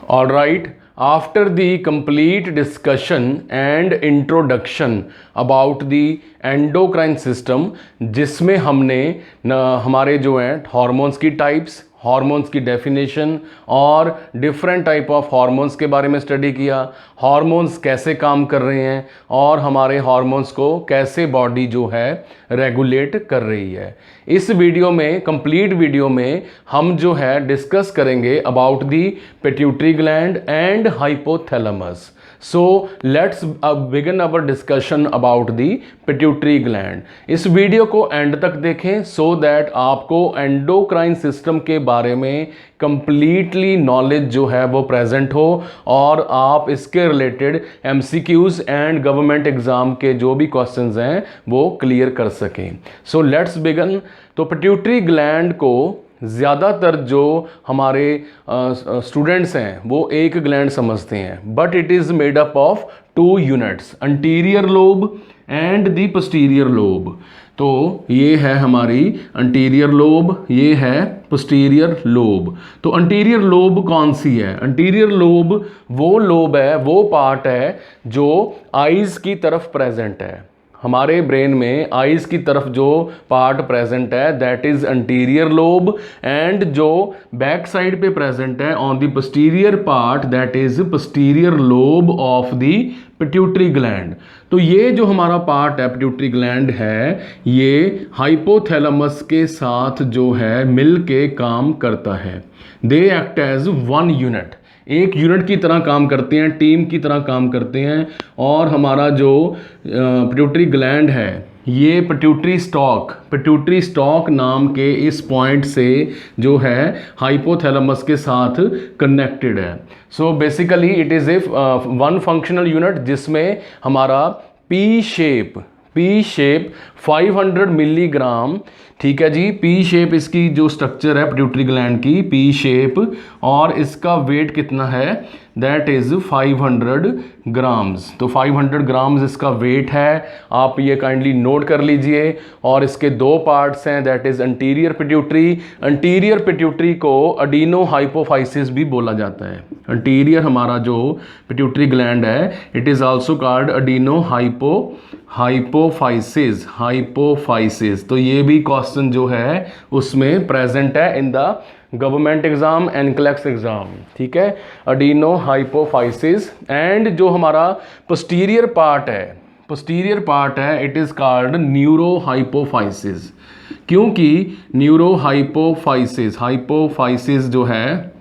All right. After the complete discussion and introduction about the endocrine system, जिसमें हमने हमारे जो हैं हार्मोन्स की टाइप्स, हार्मोन्स की डेफिनेशन और डिफरेंट टाइप ऑफ हार्मोन्स के बारे में स्टडी किया, हार्मोन्स कैसे काम कर रहे हैं और हमारे हार्मोन्स को कैसे बॉडी जो है रेगुलेट कर रही है। इस वीडियो में, कंप्लीट वीडियो में हम जो है डिस्कस करेंगे about the pituitary gland and hypothalamus. So let's begin our discussion about the pituitary gland. इस वीडियो को एंड तक देखें सो दैट आपको एंडोक्राइन सिस्टम के बारे में कंप्लीटली नॉलेज जो है वो प्रेजेंट हो और आप इसके related MCQs and government exam के जो भी क्वेश्चंस हैं वो क्लियर कर सकें। So let's begin. तो पिट्यूटरी ग्लैंड को ज़्यादातर जो हमारे स्टूडेंट्स हैं वो एक ग्लैंड समझते हैं, but it is made up of 2 units, anterior lobe and the posterior lobe. तो ये है हमारी अंटीरियर लोब, ये है पोस्टीरियर लोब। तो अंटीरियर लोब कौन सी है? अंटीरियर लोब वो लोब है, वो पार्ट है जो आईज़ की तरफ प्रेजेंट है। हमारे ब्रेन में आईज की तरफ जो पार्ट प्रेजेंट है that is anterior lobe, and जो बैक साइड पे प्रेजेंट है on the posterior part that is posterior lobe of the pituitary gland. तो ये जो हमारा पार्ट है पिट्यूटरी ग्लैंड है, ये हाइपोथैलेमस के साथ जो है मिल के काम करता है। दे एक्ट एज 1 यूनिट, एक यूनिट की तरह काम करते हैं, टीम की तरह काम करते हैं। और हमारा जो पिट्यूटरी ग्लैंड है ये पिट्यूटरी स्टॉक नाम के इस पॉइंट से जो है हाइपोथैलेमस के साथ कनेक्टेड है। So basically it is a 1 functional unit जिसमें हमारा पी शेप 500 मिलीग्राम, ठीक है जी, पी शेप इसकी जो स्ट्रक्चर है पिट्यूटरी ग्लैंड की, पी शेप, और इसका वेट कितना है दैट इज़ 500 ग्राम्स। तो 500 ग्राम्स इसका वेट है, आप ये काइंडली नोट कर लीजिए। और इसके 2 पार्ट्स हैं दैट इज़ अंटीरियर पिट्यूटरी को अडीनो हाइपोफाइसिस भी बोला जाता है। अंटीरियर हमारा जो पिट्यूटरी ग्लैंड है it is also called adeno hypophysis. तो ये भी क्वेश्चन जो है उसमें प्रेजेंट है in the government exam, NCLEX exam, ठीक है, अडीनो हाइपोफाइसिस। एंड जो हमारा पोस्टीरियर पार्ट है it is called neuro hypophysis. क्योंकि न्यूरो हाइपोफाइसिस जो है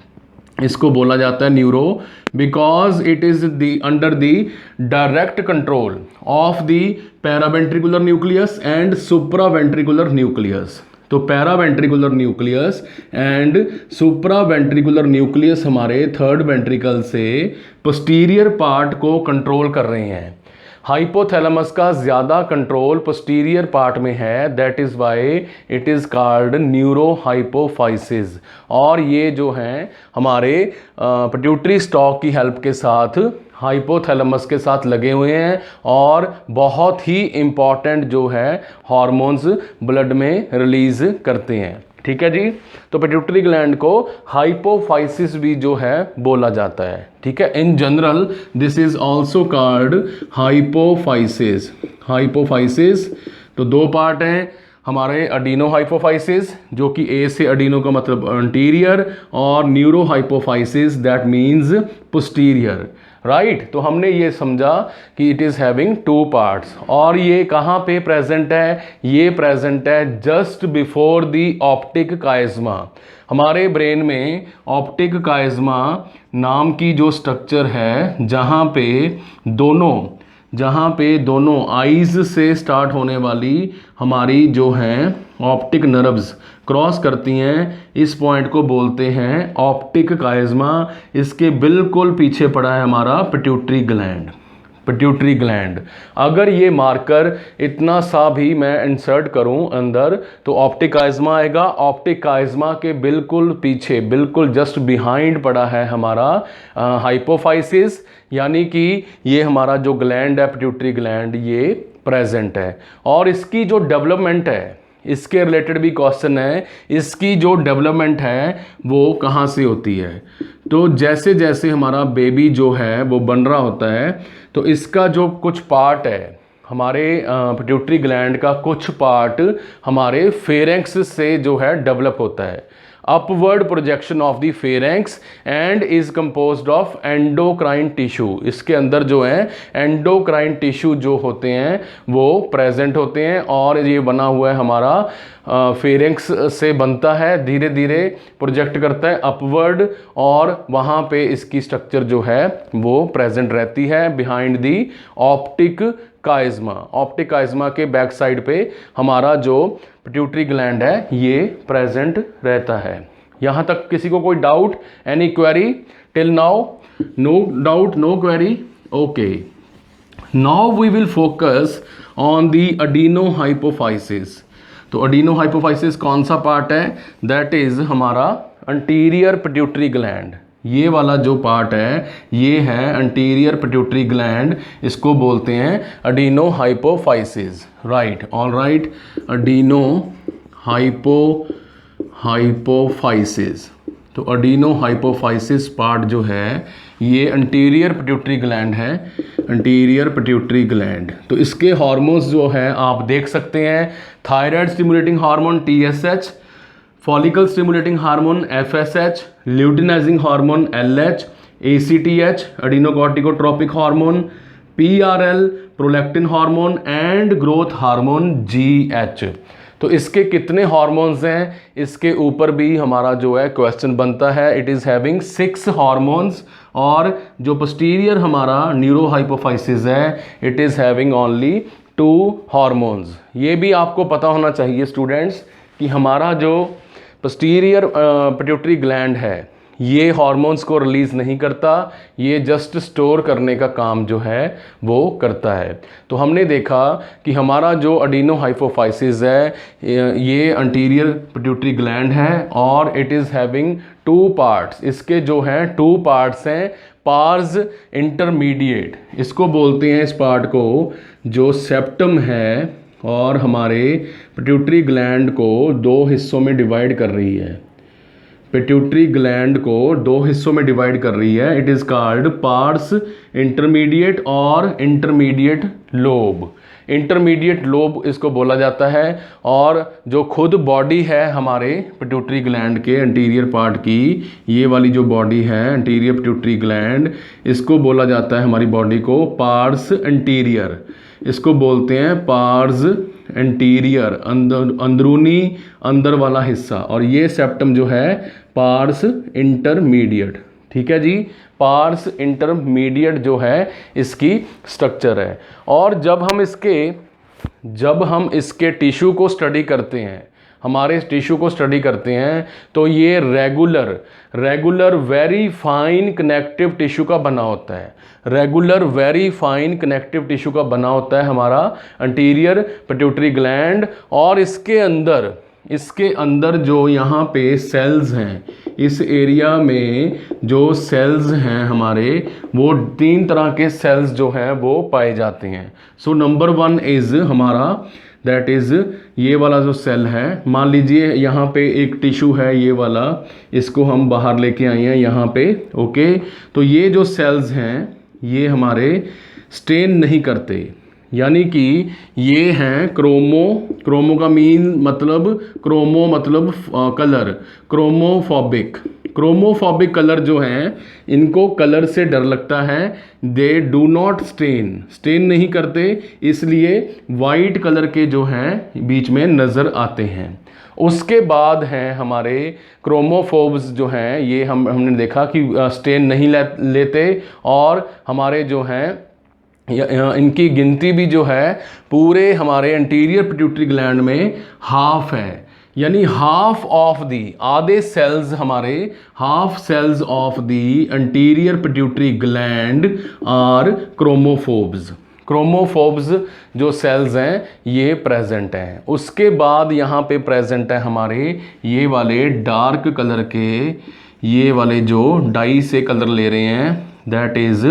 इसको बोला जाता है neuro because it is the under the direct control of the paraventricular nucleus and supraventricular nucleus. तो paraventricular nucleus and supraventricular nucleus हमारे 3rd वेंट्रिकल से पोस्टीरियर पार्ट को कंट्रोल कर रहे हैं। हाइपोथैलेमस का ज़्यादा कंट्रोल पोस्टीरियर पार्ट में है, that is why it is called neuro hypophysis. और ये जो हैं हमारे पिट्यूटरी स्टॉक की हेल्प के साथ हाइपोथैलेमस के साथ लगे हुए हैं और बहुत ही इम्पॉर्टेंट जो है हार्मोन्स ब्लड में रिलीज करते हैं, ठीक है जी। तो पिट्यूटरी ग्लैंड को हाइपोफाइसिस भी जो है बोला जाता है, ठीक है। In general this is also called hypophysis. तो 2 पार्ट हैं हमारे, अडीनो हाइपोफाइसिस जो कि ए से अडीनो का मतलब अंटीरियर, और neuro hypophysis that means posterior, right. तो हमने ये समझा कि इट इज़ हैविंग 2 पार्ट्स। और ये कहाँ पे प्रेजेंट है? ये प्रेजेंट है जस्ट बिफोर द ऑप्टिक काइज़मा। हमारे ब्रेन में ऑप्टिक काइज़मा नाम की जो स्ट्रक्चर है जहाँ पे दोनों आईज से स्टार्ट होने वाली हमारी जो हैं ऑप्टिक नर्व्स क्रॉस करती हैं, इस पॉइंट को बोलते हैं ऑप्टिक काइज़मा। इसके बिल्कुल पीछे पड़ा है हमारा पिट्यूटरी ग्लैंड। अगर ये मार्कर इतना सा भी मैं इंसर्ट करूं अंदर तो ऑप्टिक काइज़मा आएगा। ऑप्टिक काइज़मा के बिल्कुल पीछे, बिल्कुल जस्ट बिहाइंड पड़ा है हमारा हाइपोफाइसिस, यानी कि ये हमारा जो ग्लैंड है पिट्यूटरी ग्लैंड ये प्रेजेंट है। और इसकी जो डेवलपमेंट है, इसके रिलेटेड भी क्वेश्चन है, इसकी जो डेवलपमेंट है वो कहाँ से होती है? तो जैसे जैसे हमारा बेबी जो है वो बन रहा होता है, तो इसका जो कुछ पार्ट है, हमारे पिट्यूटरी ग्लैंड का कुछ पार्ट हमारे फेरेंक्स से जो है डेवलप होता है। Upward projection of the pharynx and is composed of endocrine tissue. इसके अंदर जो है एंडोक्राइन टिश्यू जो होते हैं वो प्रेजेंट होते हैं, और ये बना हुआ है हमारा फेरेंक्स से बनता है, धीरे धीरे प्रोजेक्ट करता है अपवर्ड, और वहाँ पे इसकी स्ट्रक्चर जो है वो प्रेजेंट रहती है बिहाइंड दी ऑप्टिक काइज्मा। ऑप्टिक काइज्मा के बैक साइड पे हमारा जो पिट्यूटरी ग्लैंड है ये प्रेजेंट रहता है। यहाँ तक किसी को कोई doubt, any query till now? No doubt, no query, okay. Now we will focus on the adenohypophysis. तो अडीनोहाइपोफाइसिस कौन सा पार्ट है? दैट इज हमारा अंटीरियर पिट्यूटरी ग्लैंड। ये वाला जो पार्ट है ये है अंटीरियर पिट्यूटरी ग्लैंड, इसको बोलते हैं adenohypophysis. Right, all right, adenohypophysis. तो अडीनोहाइपोफाइसिस पार्ट जो है ये अंटीरियर पिट्यूटरी ग्लैंड है, अंटीरियर पिट्यूटरी ग्लैंड। तो इसके हार्मोन्स जो है आप देख सकते हैं, thyroid stimulating hormone TSH, follicle stimulating hormone FSH, luteinizing hormone LH, ACTH adenocorticotropic hormone, PRL prolactin hormone and growth hormone GH। तो इसके कितने हार्मोन्स हैं, इसके ऊपर भी हमारा जो है क्वेश्चन बनता है। इट इज़ हैविंग 6 हार्मोन्स, और जो पोस्टीरियर हमारा न्यूरोहाइपोफाइसिस है it is having only 2 hormones. ये भी आपको पता होना चाहिए स्टूडेंट्स कि हमारा जो पोस्टीरियर पिट्यूटरी ग्लैंड है ये हार्मोन्स को रिलीज़ नहीं करता, ये जस्ट स्टोर करने का काम जो है वो करता है। तो हमने देखा कि हमारा जो अडीनोहाइपोफाइसिस है ये अंटीरियर पिट्यूटरी ग्लैंड है, और इट इज़ हैविंग 2 पार्ट्स। इसके जो हैं 2 पार्ट्स हैं, पार्स इंटरमीडिएट इसको बोलते हैं। इस पार्ट को जो सेप्टम है और हमारे पिट्यूटरी ग्लैंड को 2 हिस्सों में डिवाइड कर रही है, पिट्यूटरी ग्लैंड को 2 हिस्सों में डिवाइड कर रही है। It is called pars intermediate और इंटरमीडिएट लोब। इंटरमीडिएट लोब इसको बोला जाता है, और जो खुद बॉडी है हमारे पिट्यूटरी ग्लैंड के एंटीरियर पार्ट की, ये वाली जो बॉडी है एंटीरियर पिट्यूटरी ग्लैंड, इसको बोला जाता है हमारी बॉडी को पार्स एंटीरियर। इसको बोलते हैं पार्स एंटीरियर, अंदरूनी अंदर वाला हिस्सा, और ये सेप्टम जो है पार्स इंटरमीडिएट। ठीक है जी, पार्स इंटरमीडिएट जो है इसकी स्ट्रक्चर है। और जब हम इसके टिश्यू को स्टडी करते हैं, हमारे टिश्यू को स्टडी करते हैं, तो ये regular very fine connective tissue का बना होता है। Regular very fine connective tissue का बना होता है हमारा अंटीरियर पिट्यूटरी ग्लैंड। और इसके अंदर जो यहाँ पे सेल्स हैं, इस एरिया में जो सेल्स हैं हमारे, वो 3 तरह के सेल्स जो हैं वो पाए जाते हैं। सो नंबर 1 इज़ हमारा दैट इज़ ये वाला जो सेल है। मान लीजिए यहाँ पे एक टिश्यू है ये वाला, इसको हम बाहर लेके आए हैं यहाँ पे, ओके। तो ये जो सेल्स हैं ये हमारे स्टेन नहीं करते, यानी कि ये हैं क्रोमो का मीन मतलब क्रोमो मतलब कलर, क्रोमोफोबिक कलर जो हैं इनको कलर से डर लगता है। दे डू नॉट स्टेन नहीं करते, इसलिए वाइट कलर के जो हैं बीच में नज़र आते हैं। उसके बाद हैं हमारे क्रोमोफोब्स जो हैं, ये हमने देखा कि स्टेन नहीं लेते, और हमारे जो हैं इनकी गिनती भी जो है पूरे हमारे एंटीरियर पिट्यूटरी ग्लैंड में हाफ है, यानी हाफ ऑफ दी आधे सेल्स हमारे half cells of the anterior pituitary gland are chromophobes जो सेल्स हैं ये प्रेजेंट हैं। उसके बाद यहाँ पे प्रेजेंट है हमारे ये वाले डार्क कलर के, ये वाले जो डाई से कलर ले रहे हैं, दैट इज़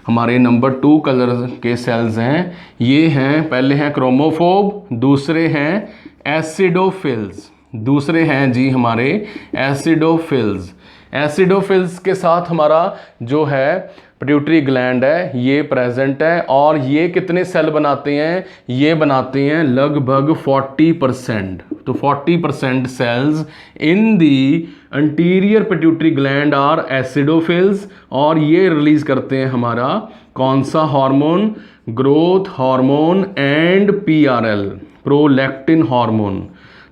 हमारे नंबर 2 कलर के सेल्स हैं। ये हैं, पहले हैं क्रोमोफोब, दूसरे हैं एसिडोफिल्स, दूसरे हैं जी हमारे एसिडोफिल्स। एसिडोफिल्स के साथ हमारा जो है पिट्यूटरी ग्लैंड है ये प्रेजेंट है, और ये कितने सेल बनाते हैं, ये बनाते हैं लगभग 40%। तो 40% cells in the anterior pituitary gland are acidophils, और ये रिलीज करते हैं हमारा कौन सा hormone, growth hormone and PRL, prolactin hormone.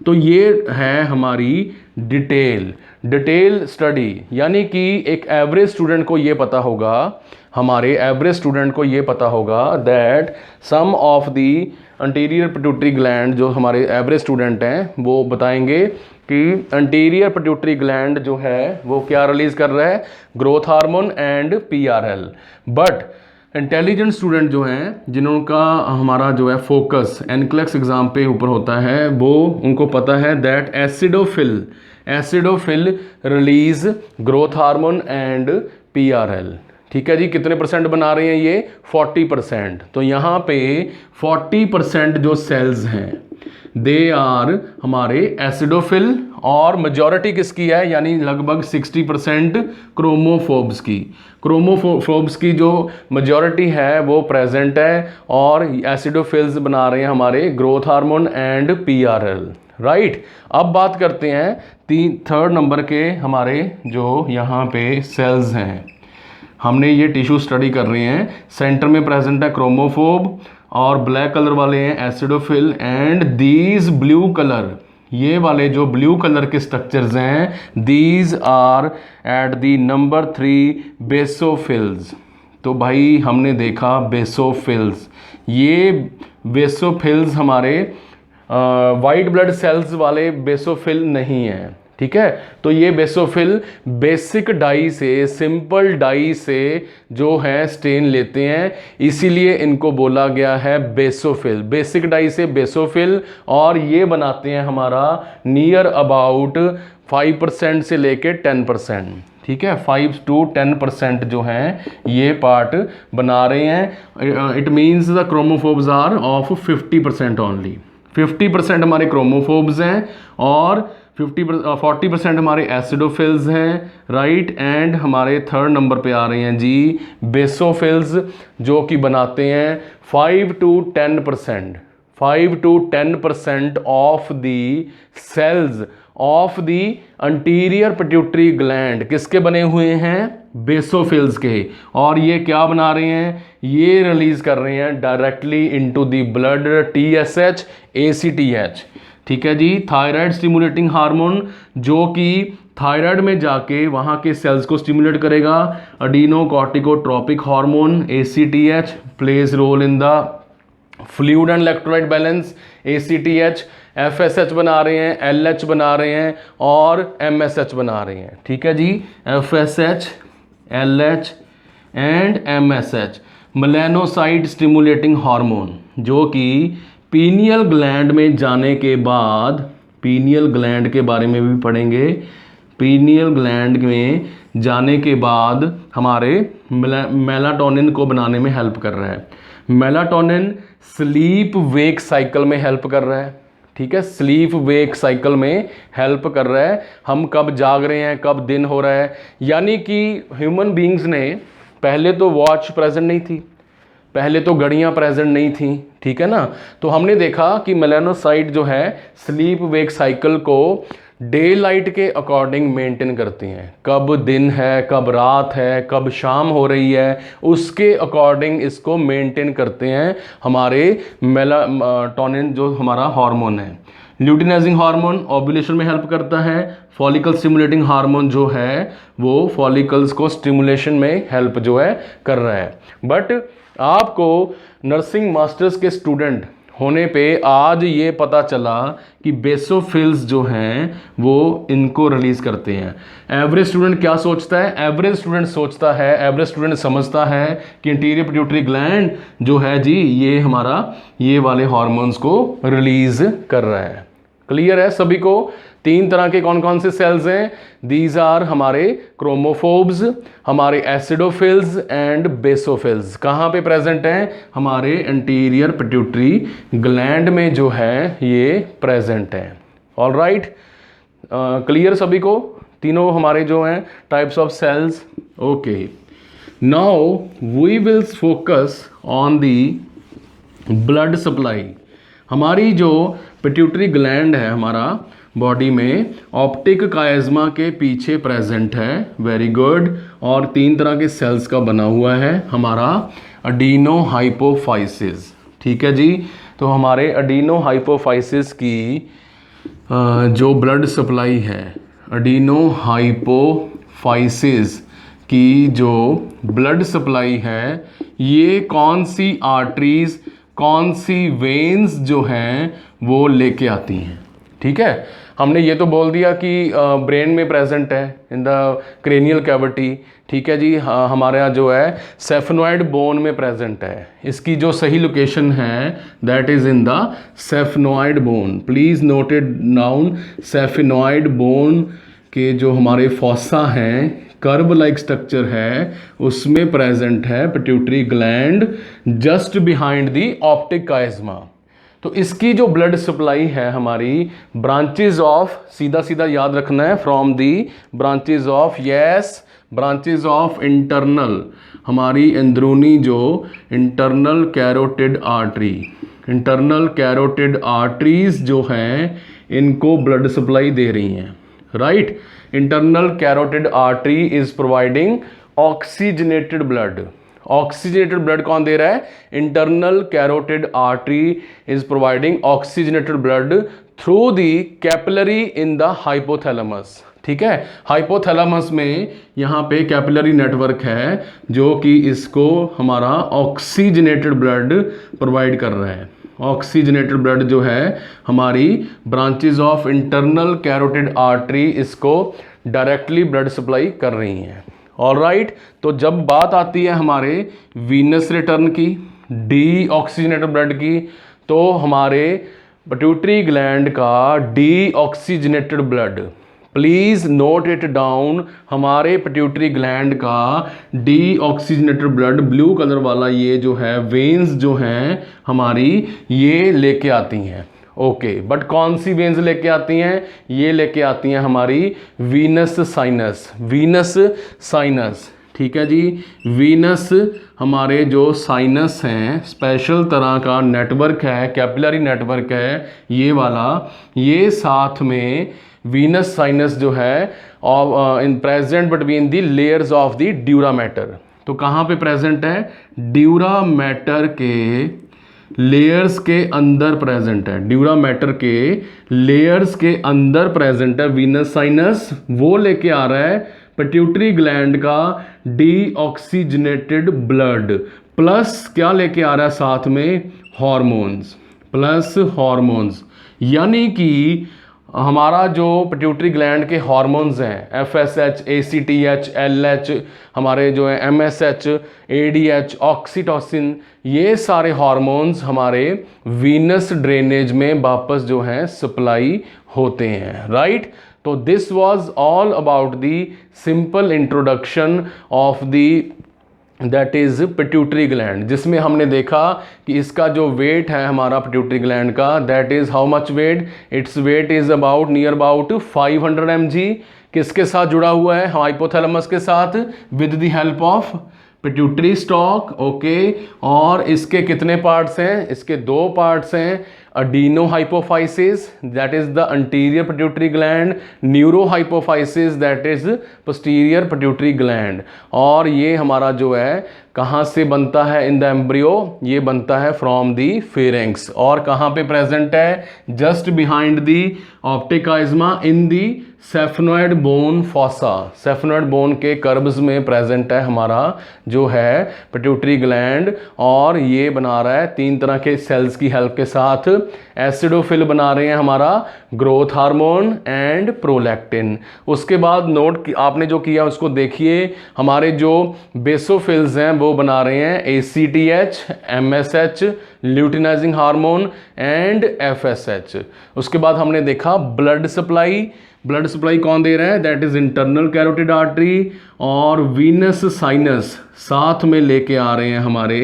तो ये है हमारी डिटेल स्टडी, यानी कि एक एवरेज स्टूडेंट को ये पता होगा, हमारे एवरेज स्टूडेंट को ये पता होगा that some of the anterior pituitary gland, जो हमारे एवरेज स्टूडेंट हैं वो बताएंगे कि अंटीरियर पिट्यूटरी ग्लैंड जो है वो क्या रिलीज कर रहा है, growth hormone and PRL. But intelligent student जो हैं, जिनका हमारा जो है फोकस एनक्लेक्स एग्जाम पे ऊपर होता है, वो उनको पता है that acidophil release growth hormone and PRL. ठीक है जी, कितने परसेंट बना रहे हैं ये, 40%। तो यहाँ पे 40% जो सेल्स हैं दे आर हमारे एसिडोफिल, और मेजॉरिटी किसकी है, यानी लगभग 60% क्रोमोफोब्स की। क्रोमोफोब्स की जो मेजॉरिटी है वो प्रेजेंट है, और एसिडोफिल्स बना रहे हैं हमारे growth hormone and PRL. Right, अब बात करते हैं थर्ड नंबर के हमारे जो यहाँ पे सेल्स हैं। हमने ये टिश्यू स्टडी कर रहे हैं, सेंटर में प्रेजेंट है क्रोमोफोब, और ब्लैक कलर वाले हैं acidophil, and these blue colour, ये वाले जो ब्लू कलर के स्ट्रक्चर्स हैं, these are at the number 3 basophils. तो भाई हमने देखा बेसोफिल्स, ये बेसोफिल्स हमारे वाइट ब्लड सेल्स वाले बेसोफिल नहीं है। ठीक है, तो ये बेसोफिल बेसिक डाई से, सिंपल डाई से जो है स्टेन लेते हैं, इसीलिए इनको बोला गया है बेसोफिल, बेसिक डाई से बेसोफिल, और ये बनाते हैं हमारा नियर अबाउट 5% से लेके 10%। ठीक है, 5 to 10% जो हैं ये पार्ट बना रहे हैं। It means the chromophobes are of 50% only. 50% हमारे क्रोमोफोब्स हैं, और 40% हमारे एसिडोफिल्स हैं। राइट, एंड हमारे थर्ड नंबर पे आ रहे हैं जी बेसोफिल्स, जो कि बनाते हैं 5 to 10% of the cells of the anterior pituitary gland. किसके बने हुए हैं, बेसोफिल्स के। और ये क्या बना रहे हैं, ये रिलीज कर रहे हैं directly into the blood TSH ACTH। ठीक है जी, थायराइड स्टिमुलेटिंग हार्मोन, जो कि थायराइड में जाके वहाँ के सेल्स को स्टिमुलेट करेगा। Adenocorticotropic hormone ACTH plays role in the fluid and electrolyte balance ACTH। FSH बना रहे हैं, LH बना रहे हैं, और MSH बना रहे हैं। ठीक है जी, FSH, LH and MSH melanocyte stimulating hormone, जो कि पीनियल ग्लैंड में जाने के बाद, पीनियल ग्लैंड के बारे में भी पढ़ेंगे, पीनियल ग्लैंड में जाने के बाद हमारे मेलाटोनिन को बनाने में हेल्प कर रहा है। मेलाटोनिन स्लीप वेक साइकिल में हेल्प कर रहा है। ठीक है, स्लीप वेक साइकिल में हेल्प कर रहा है, हम कब जाग रहे हैं, कब दिन हो रहा है। यानी कि ह्यूमन बींग्स ने, पहले तो वॉच प्रेजेंट नहीं थी, पहले तो घड़ियाँ प्रेजेंट नहीं थी। ठीक है ना, तो हमने देखा कि मेलानोसाइट जो है स्लीप वेक साइकिल को डे लाइट के अकॉर्डिंग मेंटेन करती हैं, कब दिन है, कब रात है, कब शाम हो रही है, उसके अकॉर्डिंग इसको मेंटेन करते हैं हमारे मेलाटोनिन जो हमारा हार्मोन है। ल्यूटिनाइजिंग हार्मोन ओव्यूलेशन में हेल्प करता है। फॉलिकल स्टिमुलेटिंग हार्मोन जो है वो फॉलिकल्स को स्टिमुलेशन में हेल्प जो है कर रहा है। बट आपको नर्सिंग मास्टर्स के स्टूडेंट होने पे आज ये पता चला कि बेसोफिल्स जो हैं वो इनको रिलीज करते हैं। एवरेज स्टूडेंट क्या सोचता है, एवरेज स्टूडेंट सोचता है, एवरेज स्टूडेंट समझता है कि इंटीरियर पिट्यूटरी ग्लैंड जो है जी ये हमारा ये वाले हार्मोन्स को रिलीज कर रहा है। क्लियर है सभी को? 3 तरह के कौन कौन से सेल्स हैं? दीज आर हमारे क्रोमोफोब्स, हमारे एसिडोफिल्स एंड बेसोफिल्स। कहाँ पे प्रेजेंट हैं? हमारे एंटीरियर पिट्यूटरी ग्लैंड में जो है ये प्रेजेंट है। ऑल राइट, क्लियर सभी को? तीनों हमारे जो हैं types of cells. Okay, now we will focus on the blood supply. हमारी जो पिट्यूटरी ग्लैंड है हमारा बॉडी में ऑप्टिक कायज़मा के पीछे प्रेजेंट है। Very good. और 3 तरह के सेल्स का बना हुआ है हमारा अडीनो हाइपोफाइसिस। ठीक है जी। तो हमारे अडीनो हाइपोफाइसिस की जो ब्लड सप्लाई है, अडीनो हाइपोफाइसिस की जो ब्लड सप्लाई है, ये कौन सी आर्टरीज, कौन सी वेन्स जो हैं वो लेके आती हैं। ठीक है, हमने ये तो बोल दिया कि ब्रेन में प्रेजेंट है इन द क्रेनियल कैविटी। ठीक है जी। हमारे यहाँ जो है सेफनॉइड बोन में प्रेजेंट है। इसकी जो सही लोकेशन है that is in the sphenoid bone. Please noted down, sphenoid bone के जो हमारे फॉसा हैं, कर्व लाइक स्ट्रक्चर है, उसमें प्रेजेंट है pituitary gland just behind the optic chiasma. तो इसकी जो ब्लड सप्लाई है हमारी ब्रांचेज ऑफ, सीधा सीधा याद रखना है, from the branches of, yes, branches of internal, हमारी अंदरूनी जो internal carotid artery, internal carotid arteries जो हैं इनको ब्लड सप्लाई दे रही हैं। Right, internal carotid artery is providing oxygenated blood. Oxygenated blood कौन दे रहा है? Internal carotid artery is providing oxygenated blood through the capillary in the hypothalamus. ठीक है, हाइपोथैलेमस में यहाँ पे कैपिलरी नेटवर्क है जो कि इसको हमारा ऑक्सीजनेटेड ब्लड प्रोवाइड कर रहा है। ऑक्सीजनेटेड ब्लड जो है हमारी branches of internal carotid artery इसको डायरेक्टली ब्लड सप्लाई कर रही हैं। ऑलराइट, तो जब बात आती है हमारे वीनस रिटर्न की, डी ऑक्सीजनेटेड ब्लड की, तो हमारे पिट्यूटरी ग्लैंड का D oxygenated blood, please note it down, हमारे पिट्यूटरी ग्लैंड का D oxygenated blood, blue colour वाला ये जो है वेन्स जो हैं हमारी, ये लेके आती हैं। ओके, बट कौन सी वेन्स लेके आती हैं? ये लेके आती हैं हमारी वीनस साइनस, वीनस साइनस। ठीक है जी, वीनस हमारे जो साइनस हैं, स्पेशल तरह का नेटवर्क है, कैपिलरी नेटवर्क है ये वाला, ये साथ में वीनस साइनस जो है in present between the layers of the dura mater. तो कहाँ पे प्रेजेंट है? ड्यूरा मैटर के लेयर्स के अंदर प्रेजेंट है, ड्यूरा मैटर के लेयर्स के अंदर प्रेजेंट है वीनस साइनस। वो लेके आ रहा है पिट्यूटरी ग्लैंड का डी ऑक्सीजनेटेड ब्लड, प्लस क्या लेके आ रहा है साथ में? Hormones, plus hormones. यानी कि हमारा जो पिट्यूटरी ग्लैंड के हार्मोन्स हैं, FSH, ACTH, LH, हमारे जो है MSH, ADH, ऑक्सीटोसिन, ये सारे हार्मोन्स हमारे वीनस ड्रेनेज में वापस जो हैं सप्लाई होते हैं। राइट, तो this was all about the simple introduction of the that is pituitary gland, जिसमें हमने देखा कि इसका जो वेट है हमारा पिट्यूटरी ग्लैंड का, that is how much weight? It's weight is about near about 500 mg। किसके साथ जुड़ा हुआ है? हाइपोथैलेमस के साथ, with the help of pituitary stalk. Okay, और इसके कितने पार्ट्स हैं? इसके 2 पार्ट्स हैं, adenohypophysis that is the anterior pituitary gland, neurohypophysis that is posterior pituitary gland. और ये हमारा जो है कहाँ से बनता है इन द एम्ब्रियो? ये बनता है फ्रॉम दी फेरेंक्स। और कहाँ पे प्रेजेंट है? Just behind the optic chiasma in the sphenoid bone fossa. Sphenoid bone के कर्व्स में प्रेजेंट है हमारा जो है पिट्यूटरी ग्लैंड, और ये बना रहा है 3 तरह के सेल्स की हेल्प के साथ एसिडोफिल बना रहे हैं हमारा ग्रोथ हार्मोन एंड प्रोलैक्टिन। उसके बाद नोट आपने जो किया उसको देखिए, हमारे जो बेसोफिल्स हैं वो बना रहे हैं ACTH, MSH, luteinizing hormone and FSH। उसके बाद हमने देखा ब्लड सप्लाई। ब्लड सप्लाई कौन दे रहा है? That is internal carotid artery और वीनस साइनस साथ में लेके आ रहे हैं हमारे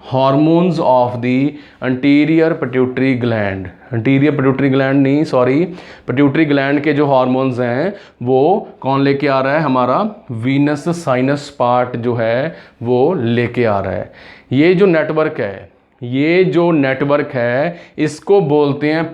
hormones of the anterior pituitary gland, anterior pituitary gland नहीं सॉरी, पिट्यूटरी ग्लैंड के जो हार्मोन्स हैं वो कौन लेके आ रहा है, हमारा वीनस साइनस पार्ट जो है वो लेके आ रहा है। ये जो नेटवर्क है, ये जो नेटवर्क है इसको बोलते हैं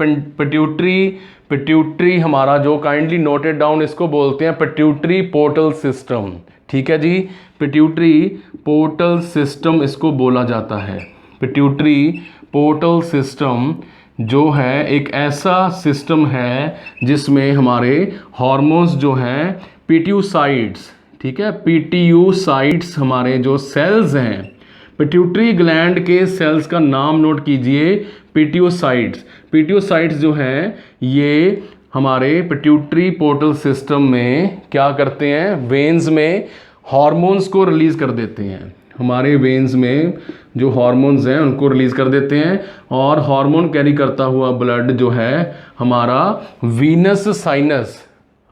पिट्यूटरी हमारा जो काइंडली नोटेड डाउन, इसको बोलते हैं पिट्यूटरी पोर्टल सिस्टम। ठीक है जी, पिट्यूटरी पोर्टल सिस्टम इसको बोला जाता है। पिट्यूटरी पोर्टल सिस्टम जो है एक ऐसा सिस्टम है जिसमें हमारे हार्मोन्स जो हैं पीट्यूसाइड्स, ठीक है, पीट्यूसाइड्स हमारे जो सेल्स हैं, पिट्यूटरी ग्लैंड के सेल्स का नाम नोट कीजिए, पीट्यूसाइड्स। पीट्यूसाइड्स जो हैं ये हमारे पिट्यूटरी पोर्टल सिस्टम में क्या करते हैं, वेन्स में हार्मोन्स को रिलीज़ कर देते हैं। हमारे वेन्स में जो हार्मोन्स हैं उनको रिलीज़ कर देते हैं और हार्मोन कैरी करता हुआ ब्लड जो है हमारा वीनस साइनस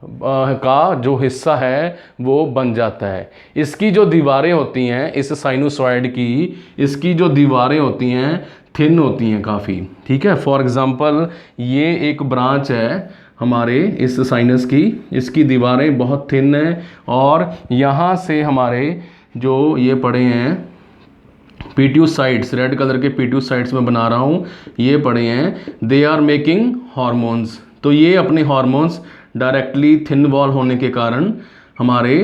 का जो हिस्सा है वो बन जाता है। इसकी जो दीवारें होती हैं इस साइनोसॉइड की, इसकी जो दीवारें होती हैं थिन होती हैं काफ़ी। ठीक है, फॉर एग्ज़ाम्पल ये एक ब्रांच है हमारे इस साइनस की, इसकी दीवारें बहुत थिन हैं और यहाँ से हमारे जो ये पड़े हैं पीट्यूसाइड्स, रेड कलर के पीट्यूसाइड्स में बना रहा हूँ, ये पड़े हैं, दे आर मेकिंग हार्मोन्स। तो ये अपने हार्मोन्स डायरेक्टली थिन वॉल होने के कारण हमारे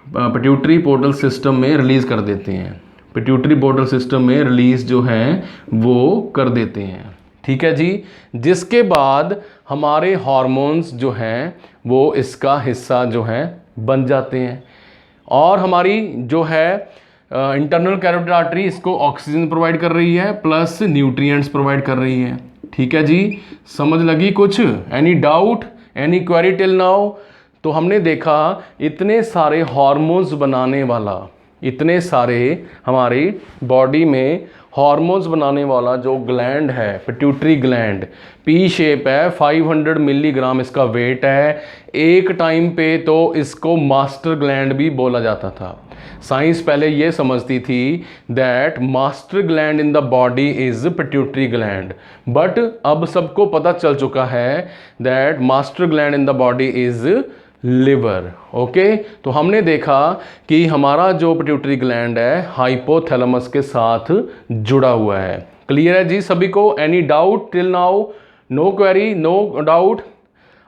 पिट्यूटरी पोर्टल सिस्टम में रिलीज़ कर देते हैं, पिट्यूटरी पोर्टल सिस्टम में रिलीज़ जो है वो कर देते हैं। ठीक है जी, जिसके बाद हमारे हार्मोन्स जो हैं वो इसका हिस्सा जो है बन जाते हैं और हमारी जो है इंटरनल कैरोटिड आर्टरी इसको ऑक्सीजन प्रोवाइड कर रही है प्लस न्यूट्रिएंट्स प्रोवाइड कर रही है। ठीक है जी, समझ लगी कुछ? Any doubt, any query till now? तो हमने देखा इतने सारे हार्मोन्स बनाने वाला, इतने सारे हमारी बॉडी में हार्मोन्स बनाने वाला जो ग्लैंड है पिट्यूटरी ग्लैंड, पी शेप है, 500 मिलीग्राम इसका वेट है। एक टाइम पे तो इसको मास्टर ग्लैंड भी बोला जाता था। साइंस पहले ये समझती थी that master gland in the body is pituitary gland, but अब सबको पता चल चुका है that master gland in the body is liver. Okay, तो हमने देखा कि हमारा जो पिट्यूटरी ग्लैंड है हाइपोथैलेमस के साथ जुड़ा हुआ है। क्लियर है जी सभी को? Any doubt till now? No query, no doubt?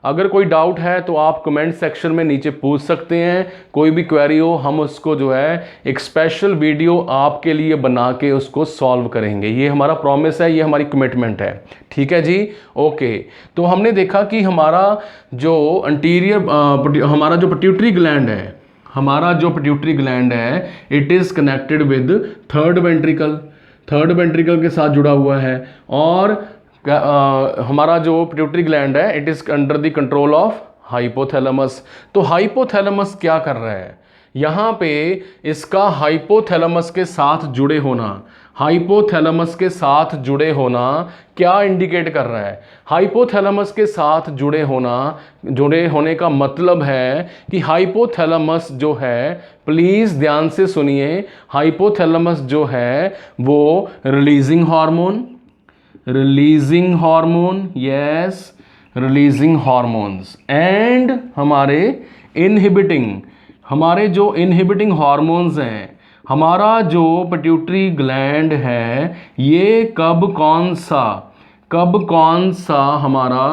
अगर कोई डाउट है तो आप कमेंट सेक्शन में नीचे पूछ सकते हैं। कोई भी क्वेरी हो हम उसको जो है एक स्पेशल वीडियो आपके लिए बना के उसको सॉल्व करेंगे। ये हमारा प्रॉमिस है, ये हमारी कमिटमेंट है। ठीक है जी, ओके। तो हमने देखा कि हमारा जो हमारा जो पिट्यूटरी ग्लैंड है, हमारा जो पिट्यूटरी ग्लैंड है it is connected with third ventricle, third ventricle के साथ जुड़ा हुआ है और हमारा जो पिट्यूटरी ग्लैंड है it is under the control of hypothalamus. तो हाइपोथैलेमस क्या कर रहा है यहाँ पे, इसका हाइपोथैलेमस के साथ जुड़े होना, हाइपोथैलेमस के साथ जुड़े होना क्या इंडिकेट कर रहा है? हाइपोथैलेमस के साथ जुड़े होने का मतलब है कि हाइपोथैलेमस जो है, प्लीज़ ध्यान से सुनिए, हाइपोथैलेमस जो है वो releasing hormone, releasing hormone, yes, releasing hormones and हमारे इनहिबिटिंग, हमारे जो इनहिबिटिंग हार्मोन्स हैं, हमारा जो पिट्यूटरी ग्लैंड है ये कब कौन सा हमारा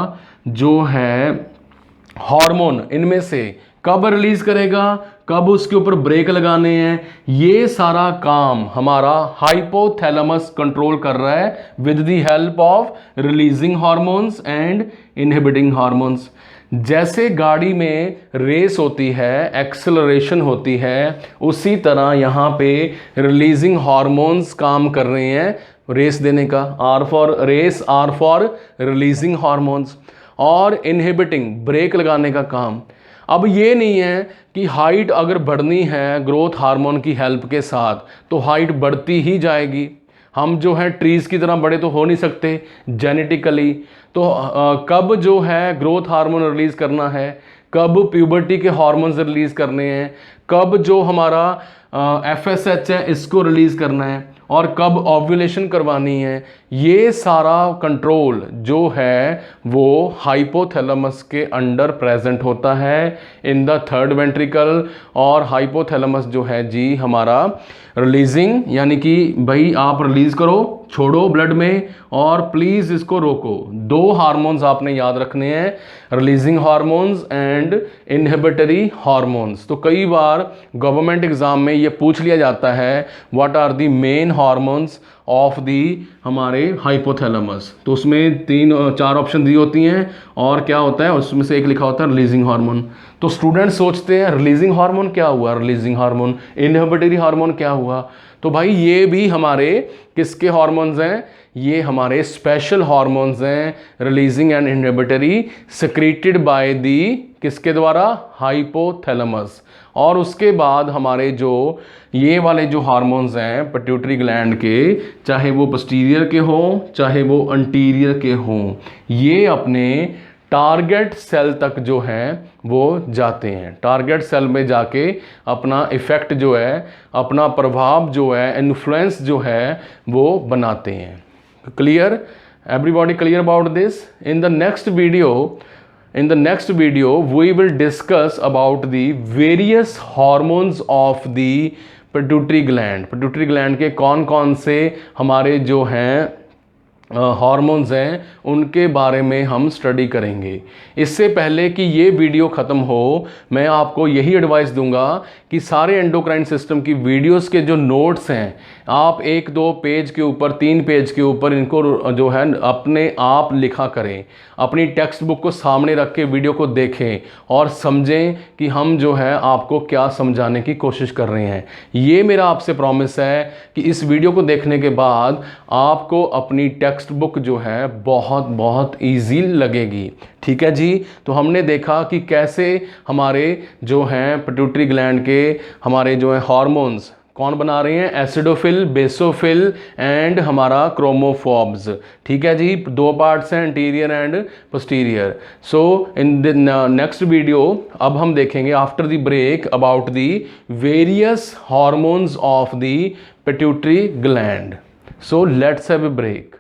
जो है हार्मोन इनमें से कब रिलीज करेगा, कब उसके ऊपर ब्रेक लगाने हैं, ये सारा काम हमारा हाइपोथैलेमस कंट्रोल कर रहा है with the help of releasing hormones and inhibiting hormones. जैसे गाड़ी में रेस होती है, एक्सेलरेशन होती है, उसी तरह यहाँ पे रिलीजिंग हार्मोन्स काम कर रहे हैं रेस देने का। R for race, R for releasing hormones, और इनहिबिटिंग ब्रेक लगाने का काम। अब ये नहीं है कि हाइट अगर बढ़नी है ग्रोथ हार्मोन की हेल्प के साथ तो हाइट बढ़ती ही जाएगी। हम जो है ट्रीज़ की तरह बड़े तो हो नहीं सकते जेनेटिकली। तो कब जो है ग्रोथ हार्मोन रिलीज़ करना है, कब प्यूबर्टी के हार्मोन्स रिलीज़ करने हैं, कब जो हमारा FSH है इसको रिलीज़ करना है और कब ओव्यूलेशन करवानी है, ये सारा कंट्रोल जो है वो हाइपोथैलेमस के अंडर प्रेजेंट होता है इन द थर्ड वेंट्रिकल। और हाइपोथैलेमस जो है जी हमारा रिलीजिंग, यानी कि भाई आप रिलीज़ करो, छोड़ो ब्लड में और प्लीज़ इसको रोको। दो हार्मोन्स आपने याद रखने हैं, releasing hormones and inhibitory hormones. तो कई बार गवर्नमेंट एग्जाम में ये पूछ लिया जाता है what are the main hormones of the हमारे हाइपोथैलेमस। तो उसमें 3-4 ऑप्शन दी होती हैं और क्या होता है उसमें से एक लिखा होता है रिलीजिंग हार्मोन। तो स्टूडेंट सोचते हैं रिलीजिंग हार्मोन क्या हुआ, रिलीजिंग हार्मोन, इनहिबिटरी हार्मोन क्या हुआ। तो भाई ये भी हमारे किसके हार्मोन्स हैं, ये हमारे स्पेशल हार्मोन्स हैं, releasing and inhibitory, secreted by the किसके द्वारा, हाइपोथैलेमस। और उसके बाद हमारे जो ये वाले जो हार्मोन्स हैं पिट्यूटरी ग्लैंड के, चाहे वो पोस्टीरियर के हों चाहे वो अंटीरियर के हों, ये अपने टारगेट सेल तक जो है वो जाते हैं। टारगेट सेल में जाके अपना इफेक्ट जो है, अपना प्रभाव जो है, इन्फ्लुएंस जो है वो बनाते हैं। Clear, everybody clear about this? In the next video we will discuss about the various hormones of the pituitary gland। Pituitary gland के कौन कौन से हमारे जो हैं हार्मोन्स हैं उनके बारे में हम स्टडी करेंगे। इससे पहले कि ये वीडियो ख़त्म हो, मैं आपको यही एडवाइस दूंगा कि सारे एंडोक्राइन सिस्टम की वीडियोस के जो नोट्स हैं आप 1-2 पेज के ऊपर, 3 पेज के ऊपर इनको जो है अपने आप लिखा करें। अपनी टेक्स्ट बुक को सामने रख के वीडियो को देखें और समझें कि हम जो है आपको क्या समझाने की कोशिश कर रहे हैं। ये मेरा आपसे प्रॉमिस है कि इस वीडियो को देखने के बाद आपको अपनी टेक्स्ट बुक जो है बहुत बहुत ईजी लगेगी। ठीक है जी। तो हमने देखा कि कैसे हमारे जो हैं पिट्यूटरी ग्लैंड के हमारे जो हैं हार्मोन्स कौन बना रहे हैं, एसिडोफिल, बेसोफिल एंड हमारा क्रोमोफोब्स। ठीक है जी। 2 पार्ट्स हैं, anterior and posterior. So in the next video अब हम देखेंगे after the break about the various hormones of the pituitary gland. So let's have a break.